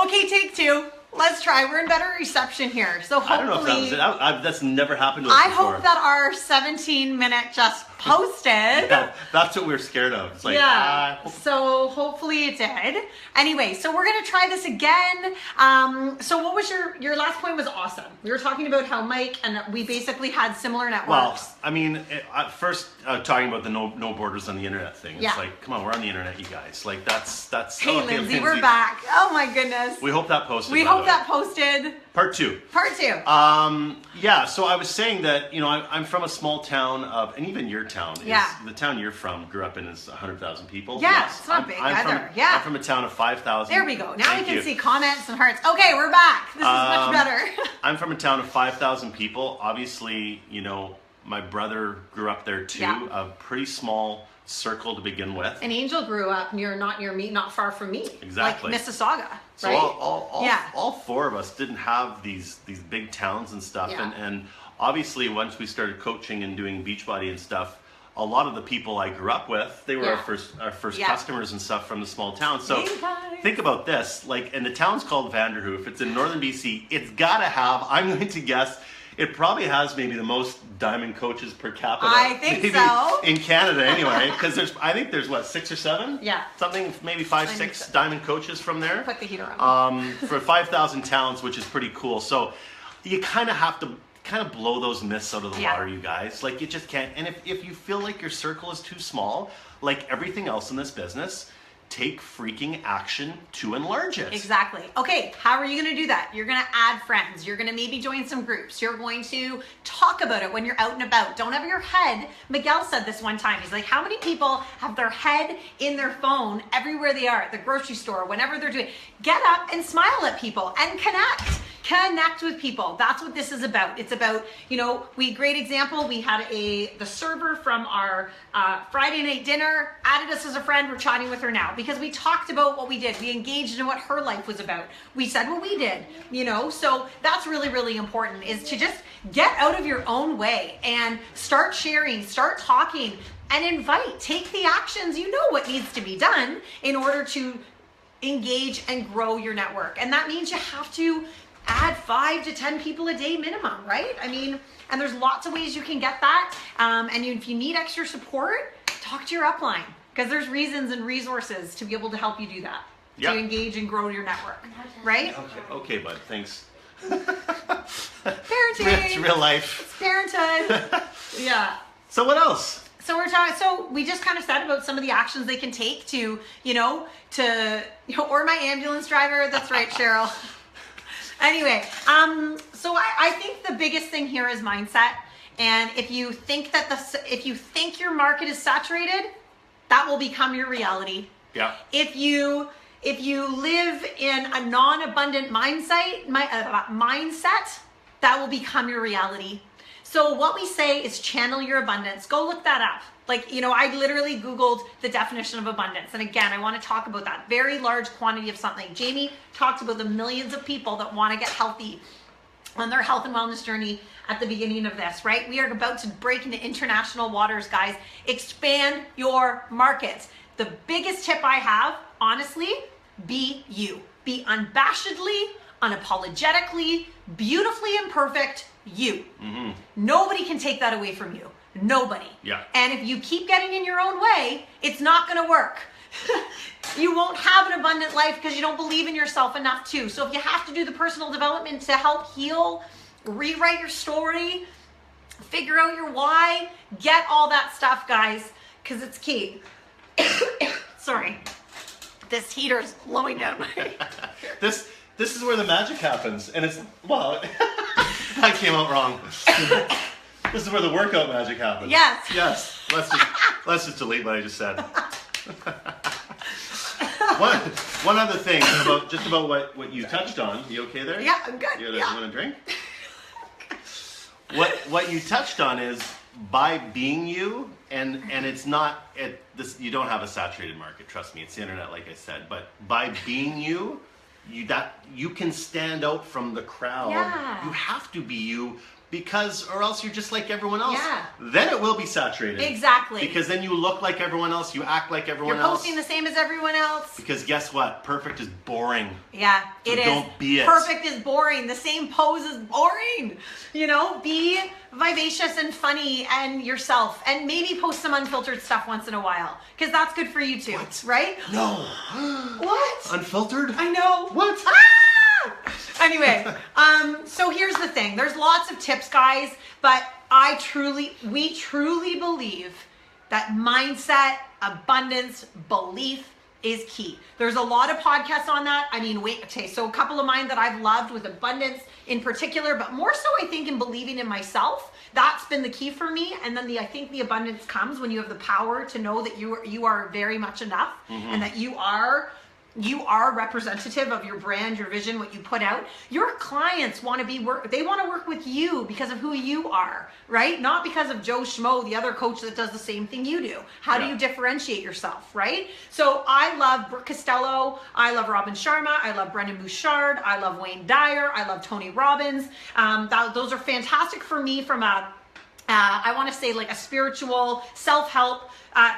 Okay, take two. Let's try. We're in better reception here. So hopefully... I don't know if that was it. That's never happened to us before. I hope that our 17-minute just posted. Yeah, that's what we're scared of. It's like, So hopefully it did. Anyway, so we're going to try this again. So what was your last point was awesome. We were talking about how Mike and we basically had similar networks. Well, I mean, first talking about the no borders on the internet thing. It's like, come on, we're on the internet, you guys. Like that's. Hey, Lindsay, we're back. Oh my goodness. We hope that posted. We hope that posted. Part two. Yeah. So I was saying that I'm from a small town and even your town the town you're from grew up in is 100,000 people. Yeah, yes. It's not big either. I'm from a town of 5,000. There we go. Now we can see comments and hearts. Okay, we're back. This is much better. I'm from a town of 5,000 people. Obviously, my brother grew up there too. Yeah. A pretty small circle to begin with. And Angel grew up not near me, not far from me. Exactly. Like Mississauga. So right? all four of us didn't have these big towns and stuff. Yeah. And obviously once we started coaching and doing Beachbody and stuff, a lot of the people I grew up with, they were our first customers and stuff from the small town. So think about this, and the town's called Vanderhoof. It's in northern BC. It's gotta have, I'm going to guess, it probably has maybe the most diamond coaches per capita. I think so. In Canada anyway, because I think there's what, 6 or 7? Yeah. Something, maybe 5, 6 diamond coaches from there. Put the heater on. For 5,000 towns, which is pretty cool. So you kind of have to blow those myths out of the water, you guys. Like, you just can't. And if you feel like your circle is too small, like everything else in this business, take freaking action to enlarge it. Exactly. Okay, how are you going to do that? You're going to add friends. You're going to maybe join some groups. You're going to talk about it when you're out and about. Don't have your head. Miguel said this one time. He's like, how many people have their head in their phone everywhere they are, at the grocery store, whenever they're doing? Get up and smile at people and connect. Connect with people. That's what this is about. It's about, great example. We had the server from our Friday night dinner added us as a friend. We're chatting with her now because we talked about what we did. We engaged in what her life was about. We said what we did, so that's really, really important, is to just get out of your own way and start sharing, start talking, and invite, take the actions. You know what needs to be done in order to engage and grow your network. And that means you have to add 5 to 10 people a day minimum, right? I mean, and there's lots of ways you can get that. If you need extra support, talk to your upline, because there's reasons and resources to be able to help you do that, to engage and grow your network, right? Okay, bud, thanks. Parenting. It's real life. It's parenthood. Yeah. So what else? So we're talking. So we just kind of said about some of the actions they can take to, or my ambulance driver. That's right, Cheryl. Anyway, so I think the biggest thing here is mindset. And if you think if you think your market is saturated, that will become your reality. Yeah. If you live in a non-abundant mindset, that will become your reality. So what we say is channel your abundance. Go look that up. I literally Googled the definition of abundance. And again, I want to talk about that. Very large quantity of something. Jamie talked about the millions of people that want to get healthy on their health and wellness journey at the beginning of this, right? We are about to break into international waters, guys. Expand your markets. The biggest tip I have, honestly, be you. Be unabashedly, unapologetically, beautifully imperfect you. Mm-hmm. Nobody can take that away from you. Nobody. Yeah. And if you keep getting in your own way, it's not going to work. You won't have an abundant life because you don't believe in yourself enough too. So if you have to do the personal development to help heal, rewrite your story, figure out your why, get all that stuff, guys, because it's key. Sorry. This heater's blowing down my hair. This is where the magic happens. And it's, that came out wrong. This is where the workout magic happens. Yes. Yes. Let's just delete what I just said. One other thing about what you touched on. You okay there? Yeah, I'm good. You want a drink? What you touched on is by being you, and it's not you don't have a saturated market. Trust me, it's the internet, like I said. But by being you can stand out from the crowd. Yeah. You have to be you. or else you're just like everyone else. Yeah. Then it will be saturated. Exactly. Because then you look like everyone else, you act like everyone else. You're posting the same as everyone else. Because guess what? Perfect is boring. Yeah, so it is. Don't be it. Perfect is boring. The same pose is boring. You know, be vivacious and funny and yourself, and maybe post some unfiltered stuff once in a while, because that's good for you too. What? Right? No. What? Unfiltered? I know. What? Ah! Anyway, so here's the thing. There's lots of tips, guys, but we truly believe that mindset, abundance, belief is key. There's a lot of podcasts on that. I mean, so a couple of mine that I've loved with abundance in particular, but more so I think in believing in myself. That's been the key for me. And then I think the abundance comes when you have the power to know that you are very much enough, and that you are representative of your brand, your vision, what you put out. Your clients want to work with you because of who you are, right? Not because of Joe Schmo, the other coach that does the same thing you do. How do you differentiate yourself, right? So I love Brooke Costello. I love Robin Sharma. I love Brendan Bouchard. I love Wayne Dyer. I love Tony Robbins. Those are fantastic for me from I want to say like a spiritual self-help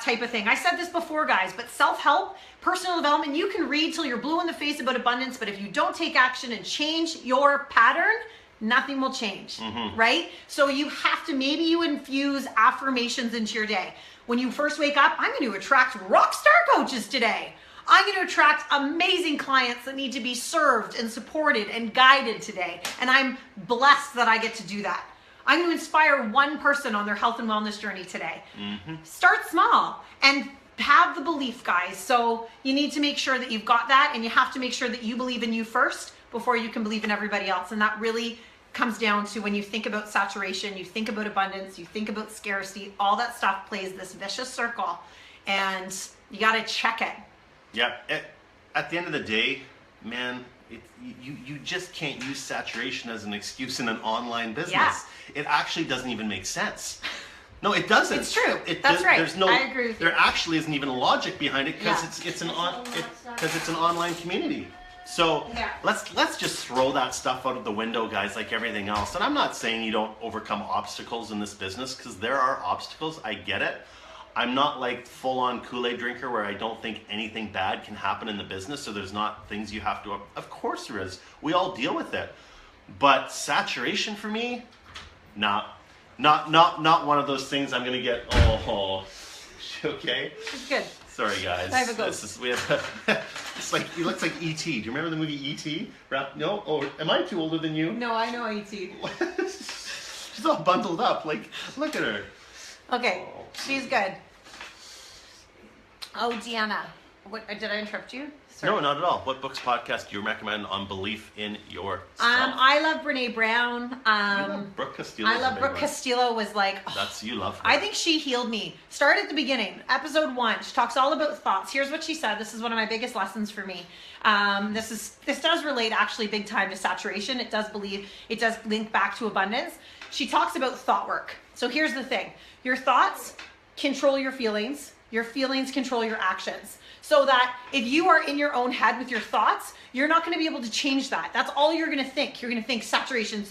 type of thing. I said this before, guys, but self-help, personal development, you can read till you're blue in the face about abundance, but if you don't take action and change your pattern, nothing will change, right? So you have to, maybe you infuse affirmations into your day. When you first wake up, I'm going to attract rock star coaches today. I'm going to attract amazing clients that need to be served and supported and guided today. And I'm blessed that I get to do that. I'm going to inspire one person on their health and wellness journey today. Start small and have the belief, guys. So you need to make sure that you've got that, and you have to make sure that you believe in you first before you can believe in everybody else. And that really comes down to when you think about saturation, you think about abundance, you think about scarcity, all that stuff plays this vicious circle, and you got to check it. Yeah. At the end of the day, man, you just can't use saturation as an excuse in an online business. Yeah. It actually doesn't even make sense. No, it doesn't. It's true. That's right. There's no, I agree with you. There actually isn't even logic behind it because it's an online community. So let's just throw that stuff out of the window, guys, like everything else. And I'm not saying you don't overcome obstacles in this business, because there are obstacles. I get it. I'm not like full-on Kool-Aid drinker where I don't think anything bad can happen in the business, so there's not things you have to... Of course there is. We all deal with it. But saturation for me, nah. Not one of those things I'm going to get... Oh, okay? It's good. Sorry, guys. I have a go. It's like, he looks like E.T. Do you remember the movie E.T.? No? Oh, am I too older than you? No, I know E.T. She's all bundled up. Like, look at her. Okay, she's good. Oh, Deanna, did I interrupt you? Sorry. No, not at all. What books, podcast do you recommend on belief in yourself? I love Brene Brown. You love Brooke Castillo. I love Brooke Castillo. Was like, you love her. I think she healed me. Start at the beginning, episode 1. She talks all about thoughts. Here's what she said. This is one of my biggest lessons for me. This does relate actually big time to saturation. It does link back to abundance. She talks about thought work. So here's the thing. Your thoughts control your feelings. Your feelings control your actions. So that if you are in your own head with your thoughts, you're not going to be able to change that. That's all you're going to think. You're going to think saturation,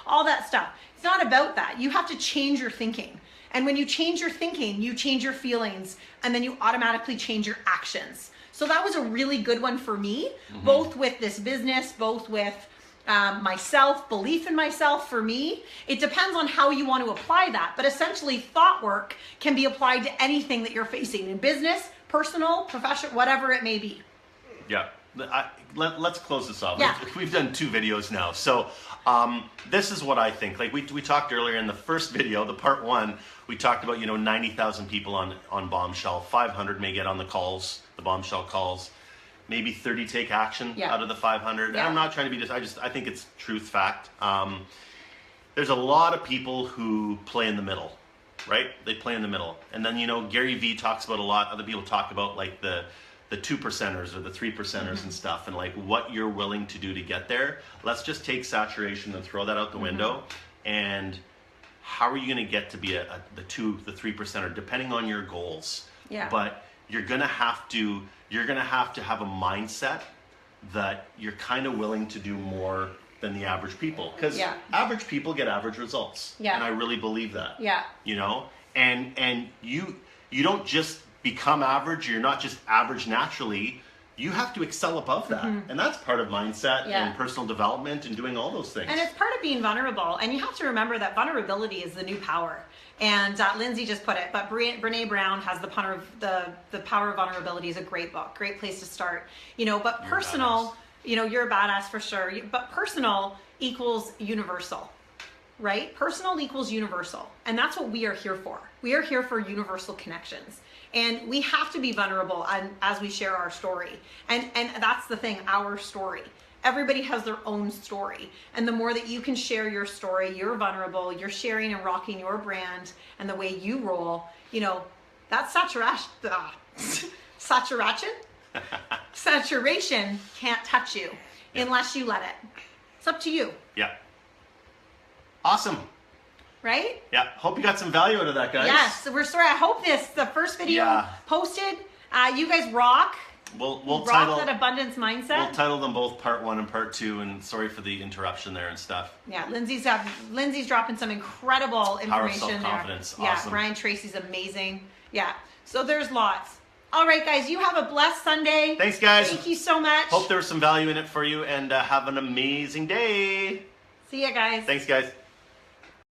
all that stuff. It's not about that. You have to change your thinking. And when you change your thinking, you change your feelings, and then you automatically change your actions. So that was a really good one for me, both with this business, both with myself, belief in myself. For me, it depends on how you want to apply that. But essentially, thought work can be applied to anything that you're facing in business, personal, professional, whatever it may be. Yeah. Let's close this off. Yeah. We've done 2 videos now. So this is what I think. Like we talked earlier in the first video, the part 1, we talked about, 90,000 people on Bombshell. 500 may get on the calls, the Bombshell calls. Maybe 30 take action out of the 500. Yeah. I'm not trying to be I think it's truth fact. There's a lot of people who play in the middle, right? They play in the middle. And then, Gary Vee talks about a lot. Other people talk about like the 2%ers or the 3%ers and stuff, and like what you're willing to do to get there. Let's just take saturation and throw that out the window. And how are you going to get to be the 3%er, depending on your goals? Yeah. But you're going to have to have a mindset that you're kind of willing to do more than the average people, because average people get average results. And I really believe that. You know, and you don't just become average. You're not just average naturally. You have to excel above that. And that's part of mindset and personal development and doing all those things. And it's part of being vulnerable. And you have to remember that vulnerability is the new power. And Lindsay just put it, but Brene Brown has the Power of Vulnerability is a great book, great place to start. You know, but personal, you know, you're a badass for sure. But personal equals universal, right? Personal equals universal. And that's what we are here for. We are here for universal connections. And we have to be vulnerable as we share our story. And that's the thing, our story. Everybody has their own story. And the more that you can share your story, you're vulnerable, you're sharing and rocking your brand and the way you roll, you know, that saturation can't touch you unless you let it. It's up to you. Yeah. Awesome. Right? Yeah. Hope you got some value out of that, guys. Yes. So I hope the first video posted, you guys rock. We'll rock title that abundance mindset. We'll title them both part 1 and part 2, and sorry for the interruption there and stuff. Yeah, Lindsay's dropping some incredible information Power of self-confidence. there. Awesome. Yeah, Brian Tracy's amazing. Yeah. So there's lots. All right, guys, you have a blessed Sunday. Thanks, guys. Thank you so much. Hope there was some value in it for you, and have an amazing day. See ya, guys. Thanks, guys.